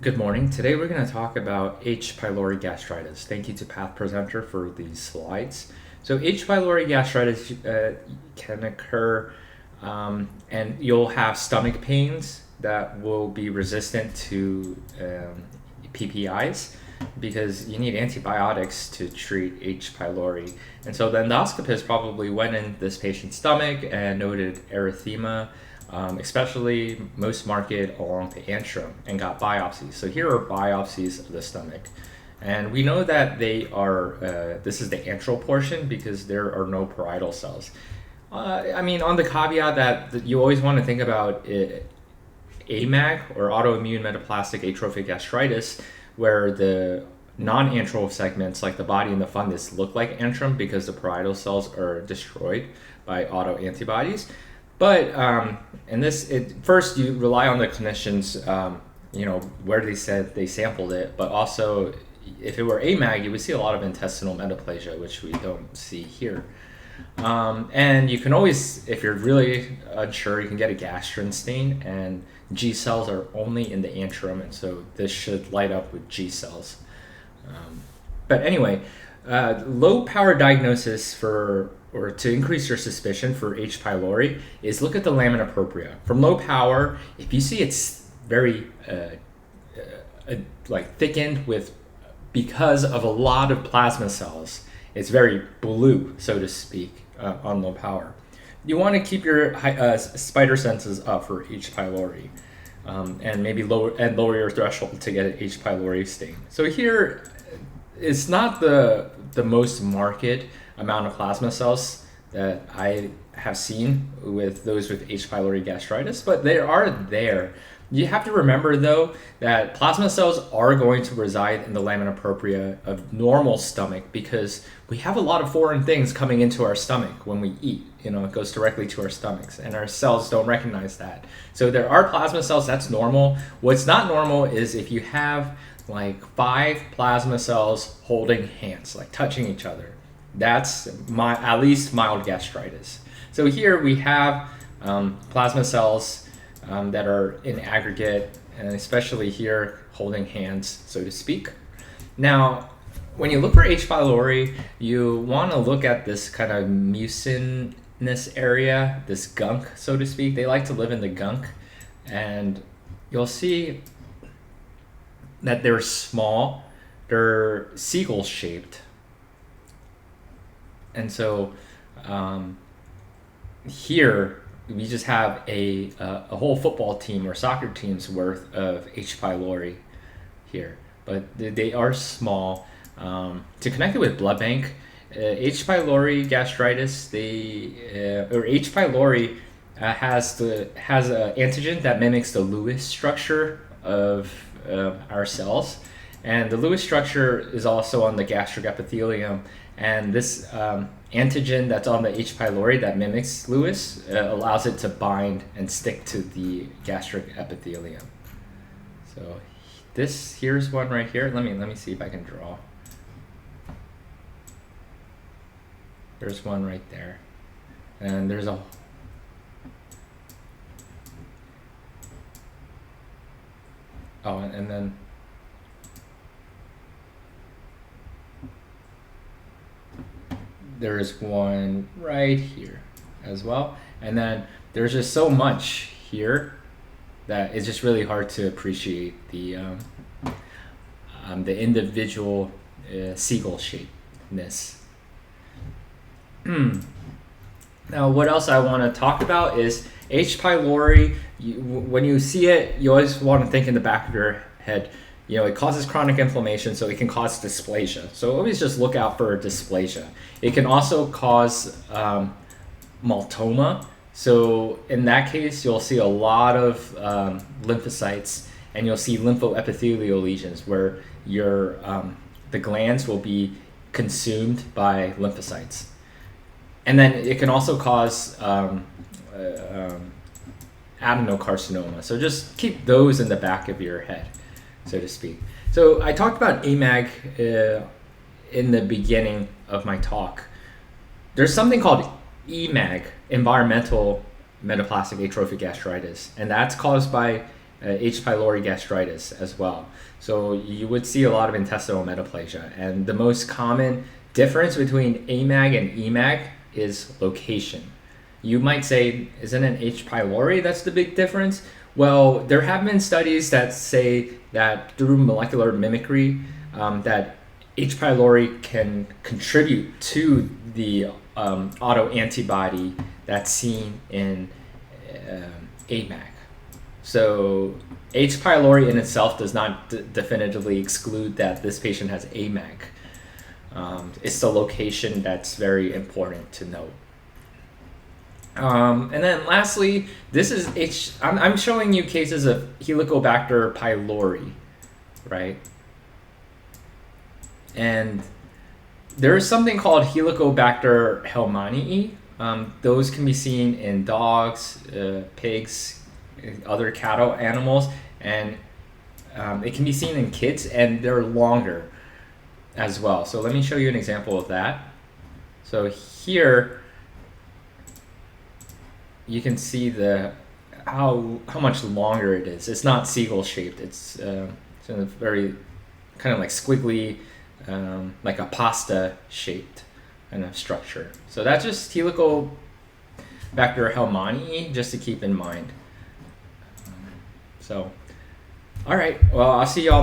Good morning. Today we're going to talk about H. pylori gastritis. Thank you to PathPresenter for these slides. So H. pylori gastritis can occur and you'll have stomach pains that will be resistant to PPIs because you need antibiotics to treat H. pylori. And so the endoscopist probably went in this patient's stomach and noted erythema, especially most marked along the antrum, and got biopsies. So here are biopsies of the stomach. And we know that they are, this is the antral portion because there are no parietal cells. On the caveat that you always want to think about AMAG, or autoimmune metaplastic atrophic gastritis, where the non-antral segments like the body and the fundus look like antrum because the parietal cells are destroyed by autoantibodies. But first you rely on the clinicians, where they said they sampled it, but also if it were AMAG, you would see a lot of intestinal metaplasia, which we don't see here. And you can always, if you're really unsure, you can get a gastrin stain, and G cells are only in the antrum, and so this should light up with G cells. But anyway, low power diagnosis or to increase your suspicion for H. pylori is look at the lamina propria. From low power, if you see it's very thickened because of a lot of plasma cells, it's very blue, so to speak, on low power. You want to keep your spider senses up for H. pylori, and maybe lower your threshold to get an H. pylori stain. So here, it's not the most marked amount of plasma cells that I have seen with those with H. pylori gastritis, but they are there. You have to remember, though, that plasma cells are going to reside in the lamina propria of normal stomach because we have a lot of foreign things coming into our stomach when we eat. It goes directly to our stomachs, and our cells don't recognize that. So there are plasma cells, that's normal. What's not normal is if you have like 5 plasma cells holding hands, like touching each other. That's at least mild gastritis. So here we have plasma cells that are in aggregate, and especially here holding hands, so to speak. Now, when you look for H. pylori, you want to look at this kind of mucinous area, this gunk, so to speak. They like to live in the gunk, and you'll see that they're small, they're seagull shaped. And so here we just have a whole football team or soccer team's worth of H. pylori here, but they are small. To connect it with blood bank, H. pylori gastritis, H. pylori has an antigen that mimics the Lewis structure of our cells, and the Lewis structure is also on the gastric epithelium, and this antigen that's on the H. pylori that mimics Lewis allows it to bind and stick to the gastric epithelium. So here's one right here. Let me see if I can draw. There's one right there, and there's a and then there's one right here as well, and then there's just so much here that it's just really hard to appreciate the individual seagull shapeness. Now, what else I want to talk about is H. pylori. When you see it, you always want to think in the back of your head, it causes chronic inflammation, so it can cause dysplasia. So always just look out for dysplasia. It can also cause maltoma. So in that case, you'll see a lot of lymphocytes, and you'll see lymphoepithelial lesions where the glands will be consumed by lymphocytes. And then it can also cause adenocarcinoma. So just keep those in the back of your head, so to speak. So I talked about AMAG in the beginning of my talk. There's something called EMAG, environmental metaplastic atrophic gastritis, and that's caused by H. pylori gastritis as well. So you would see a lot of intestinal metaplasia, and the most common difference between AMAG and EMAG is location. You might say, isn't it H. pylori that's the big difference? Well, there have been studies that say that through molecular mimicry, that H. pylori can contribute to the autoantibody that's seen in AMAG. So H. pylori in itself does not definitively exclude that this patient has AMAG. It's the location that's very important to note. And then lastly, this is I'm showing you cases of Helicobacter pylori, right? And there is something called Helicobacter helmanii. Those can be seen in dogs, pigs, other cattle animals, and it can be seen in kids, and they're longer as well. So let me show you an example of that. So here you can see how much longer it is. It's not seagull shaped. It's a very kind of like squiggly, like a pasta shaped kind of structure. So that's just Helicobacter helmanii, just to keep in mind. So, all right. Well, I'll see y'all